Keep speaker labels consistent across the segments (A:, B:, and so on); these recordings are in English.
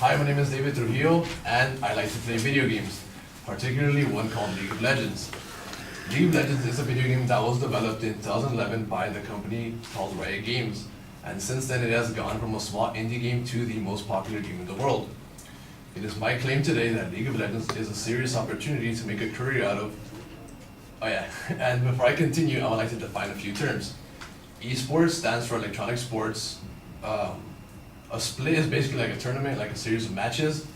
A: Hi, my name is David Trujillo, and I like to play video games, particularly one called League of Legends. League of Legends is a video game that was developed in 2011 by the company called Riot Games, and since then it has gone from a small indie game to the most popular game in the world. It is my claim today that League of Legends is a serious opportunity to make a career out of. Oh yeah, and before I continue, I would like to define a few terms. Esports stands for electronic sports. A split is basically like a tournament, like a series of matches,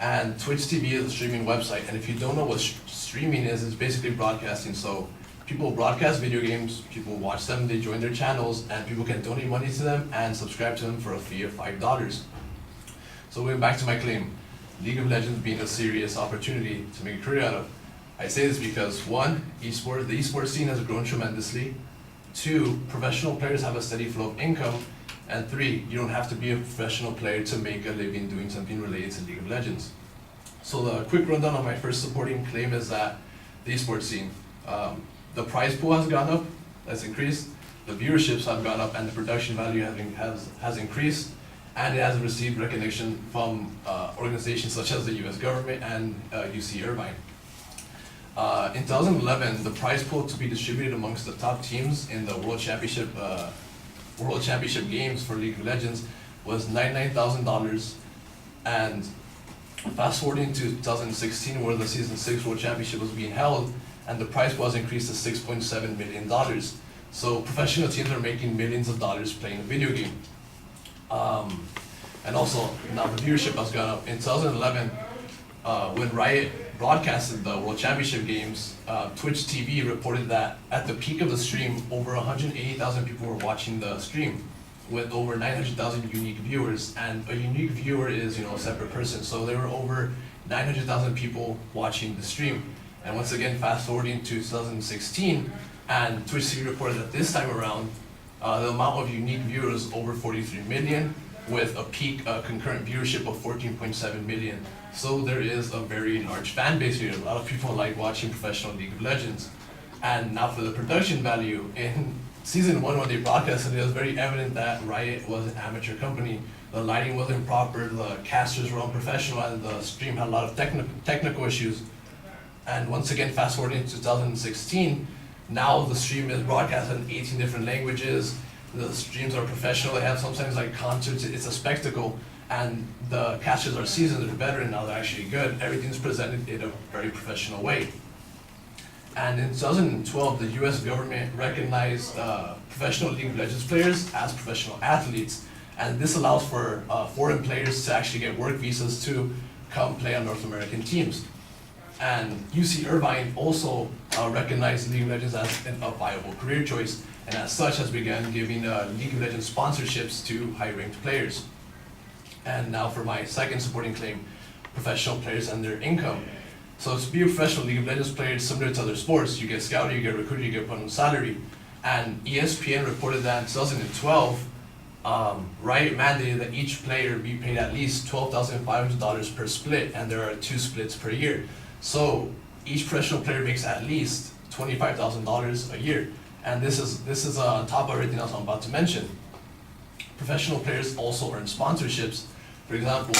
A: and Twitch TV is a streaming website. And if you don't know what streaming is, it's basically broadcasting. So people broadcast video games, people watch them, they join their channels, and people can donate money to them and subscribe to them for a fee of $5. So going back to my claim, League of Legends being a serious opportunity to make a career out of. I say this because one, the esports scene has grown tremendously. Two, professional players have a steady flow of income. And three, you don't have to be a professional player to make a living doing something related to League of Legends. So the quick rundown on my first supporting claim is that the esports scene, the prize pool has gone up, that's increased, the viewerships have gone up, and the production value has increased, and it has received recognition from organizations such as the US government and UC Irvine. In 2011, the prize pool to be distributed amongst the top teams in the World Championship games for League of Legends was $99,000, and fast forwarding to 2016, where the Season 6 World Championship was being held, and the prize was increased to $6.7 million. So professional teams are making millions of dollars playing a video game. And also, now the viewership has gone up. In 2011, when Riot broadcasted the World Championship games, Twitch TV reported that at the peak of the stream, over 180,000 people were watching the stream, with over 900,000 unique viewers. And a unique viewer is, a separate person. So there were over 900,000 people watching the stream. And once again, fast forwarding to 2016, and Twitch TV reported that this time around, the amount of unique viewers over 43 million, with a peak concurrent viewership of 14.7 million. So there is a very large fan base here. A lot of people like watching professional League of Legends. And now for the production value, in Season 1 when they broadcasted it was very evident that Riot was an amateur company. The lighting wasn't proper, the casters were unprofessional, and the stream had a lot of technical issues. And once again, fast forwarding to 2016, now the stream is broadcast in 18 different languages. The streams are professional, they have sometimes like concerts, it's a spectacle, and the casters are seasoned, they're veteran, now they're actually good. Everything's presented in a very professional way. And in 2012, the US government recognized professional League of Legends players as professional athletes, and this allows for foreign players to actually get work visas to come play on North American teams. And UC Irvine also recognized League of Legends as a viable career choice, and as such has begun giving League of Legends sponsorships to high-ranked players. And now for my second supporting claim, professional players and their income. So to be a professional League of Legends player is similar to other sports. You get scouted, you get recruited, you get put on salary. And ESPN reported that in 2012, Riot mandated that each player be paid at least $12,500 per split, and there are 2 splits per year. So each professional player makes at least $25,000 a year. And this is on top of everything else I'm about to mention. Professional players also earn sponsorships. For example,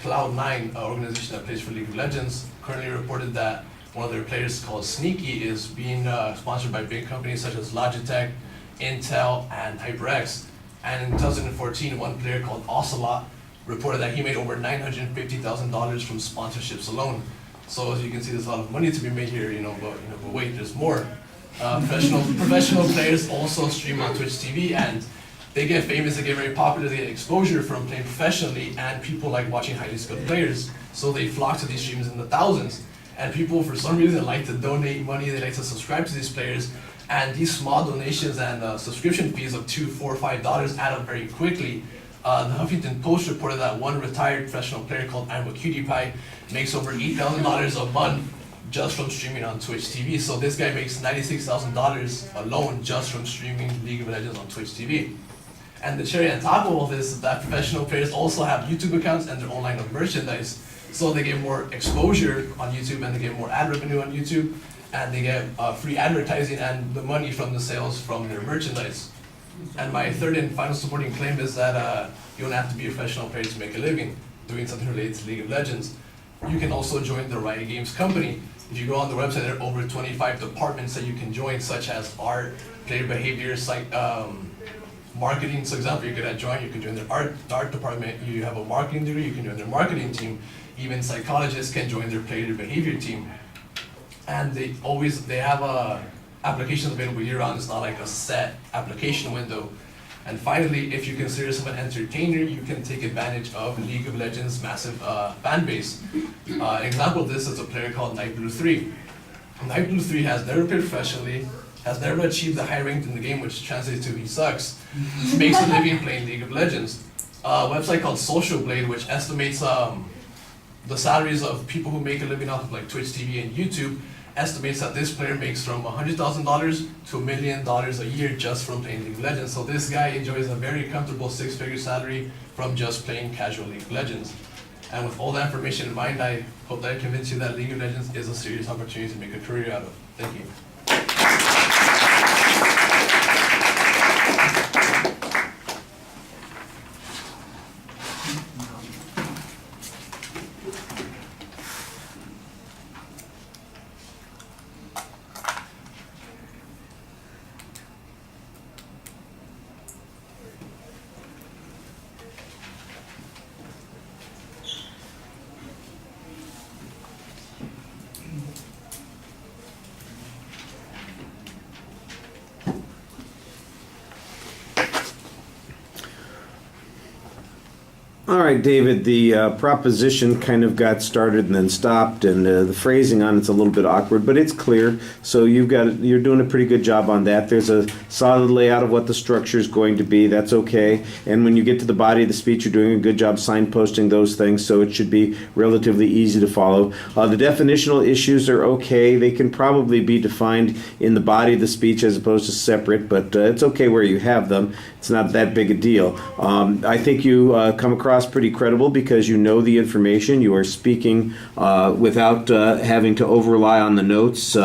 A: Cloud9, an organization that plays for League of Legends, currently reported that one of their players called Sneaky is being sponsored by big companies such as Logitech, Intel, and HyperX. And in 2014, one player called Ocelot reported that he made over $950,000 from sponsorships alone. So as you can see, there's a lot of money to be made here, but wait, there's more. Professional players also stream on Twitch TV, and they get famous, they get very popular, they get exposure from playing professionally, and people like watching highly skilled players. So they flock to these streams in the thousands. And people, for some reason, like to donate money, they like to subscribe to these players. And these small donations and subscription fees of $2, $4, $5 add up very quickly. The Huffington Post reported that one retired professional player called I'm a Cutie Pie makes over $8,000 a month just from streaming on Twitch TV. So this guy makes $96,000 alone just from streaming League of Legends on Twitch TV. And the cherry on top of all this is that professional players also have YouTube accounts and their own line of merchandise. So they get more exposure on YouTube, and they get more ad revenue on YouTube, and they get free advertising and the money from the sales from their merchandise. And my third and final supporting claim is that you don't have to be a professional player to make a living. doing something related to League of Legends, you can also join the Riot Games company. If you go on the website, there are over 25 departments that you can join, such as art, player behavior, marketing. For example, you could join, you can join the art department. You have a marketing degree, you can join their marketing team. Even psychologists can join their player behavior team. And they have applications available year-round. It's not like a set application window. And finally, if you consider yourself an entertainer, you can take advantage of League of Legends' massive fan base. An example of this is a player called NightBlue3. NightBlue3 has never played professionally, has never achieved the high rank in the game, which translates to he sucks, makes a living playing League of Legends. A website called Social Blade, which estimates the salaries of people who make a living off of like Twitch TV and YouTube, estimates that this player makes from $100,000 to $1 million a year just from playing League of Legends. So this guy enjoys a very comfortable 6-figure salary from just playing casual League of Legends. And with all that information in mind, I hope that I convince you that League of Legends is a serious opportunity to make a career out of. Thank you.
B: All right, David, the proposition kind of got started and then stopped, and the phrasing on it's a little bit awkward, but it's clear. So you're doing a pretty good job on that. There's a solid layout of what the structure is going to be. That's okay. And when you get to the body of the speech, you're doing a good job signposting those things, so it should be relatively easy to follow. The definitional issues are okay. They can probably be defined in the body of the speech as opposed to separate, but it's okay where you have them. It's not that big a deal. I think you come across pretty credible because you know the information. You are speaking without having to over-rely on the notes.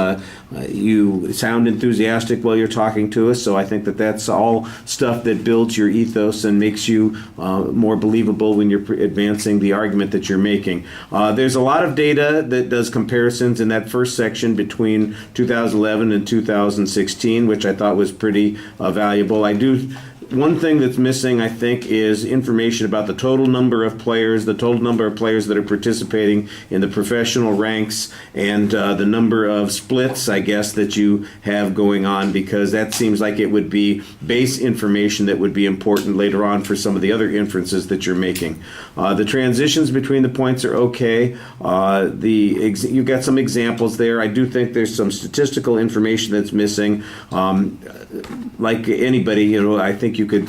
B: You sound enthusiastic while you're talking to us, so I think that that's all stuff that builds your ethos and makes you more believable when you're advancing the argument that you're making. There's a lot of data that does comparisons in that first section between 2011 and 2016, which I thought was pretty valuable. One thing that's missing, I think, is information about the total number of players, the total number of players that are participating in the professional ranks, and the number of splits, I guess, that you have going on, because that seems like it would be base information that would be important later on for some of the other inferences that you're making. The transitions between the points are okay. You've got some examples there. I do think there's some statistical information that's missing. Like anybody, I think you could.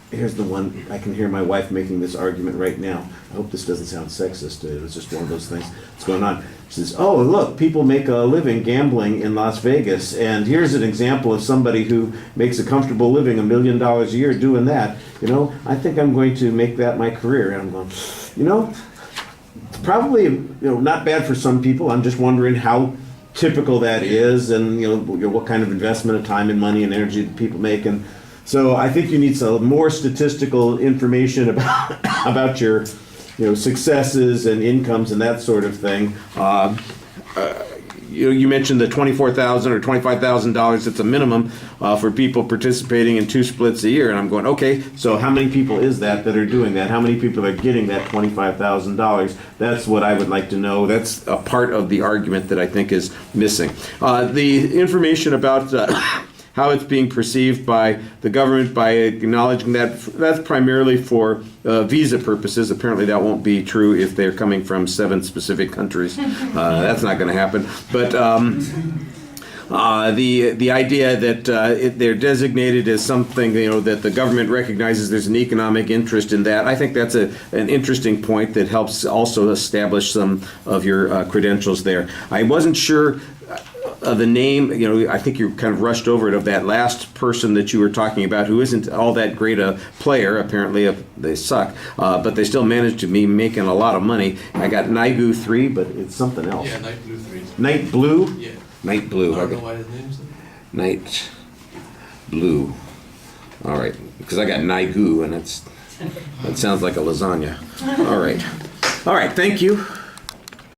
B: Here's the one. I can hear my wife making this argument right now. I hope this doesn't sound sexist. It was just one of those things that's going on. She says, "Oh, look, people make a living gambling in Las Vegas, and here's an example of somebody who makes a comfortable living, $1 million a year doing that. I think I'm going to make that my career." And I'm going, it's probably not bad for some people. I'm just wondering how typical that is, and what kind of investment of time and money and energy that people make. And so I think you need some more statistical information about your successes and incomes and that sort of thing. You mentioned the $24,000 or $25,000. It's a minimum for people participating in 2 splits a year, and I'm going, okay. So how many people is that are doing that? How many people are getting that $25,000? That's what I would like to know. That's a part of the argument that I think is missing. The information about how it's being perceived by the government, by acknowledging that's primarily for visa purposes. Apparently that won't be true if they're coming from 7 specific countries. That's not going to happen. But the idea that they're designated as something, that the government recognizes there's an economic interest in that, I think that's an interesting point that helps also establish some of your credentials there. I wasn't sure the name, I think you kind of rushed over it, of that last person that you were talking about, who isn't all that great a player. Apparently they suck, but they still managed to be making a lot of money. I got NightBlue3, but it's something else.
A: Yeah, NightBlue3.
B: NightBlue?
A: Yeah.
B: NightBlue.
A: I don't know why his name's there.
B: NightBlue. All right, because I got Nigu, and it's That sounds like a lasagna. All right. All right, thank you.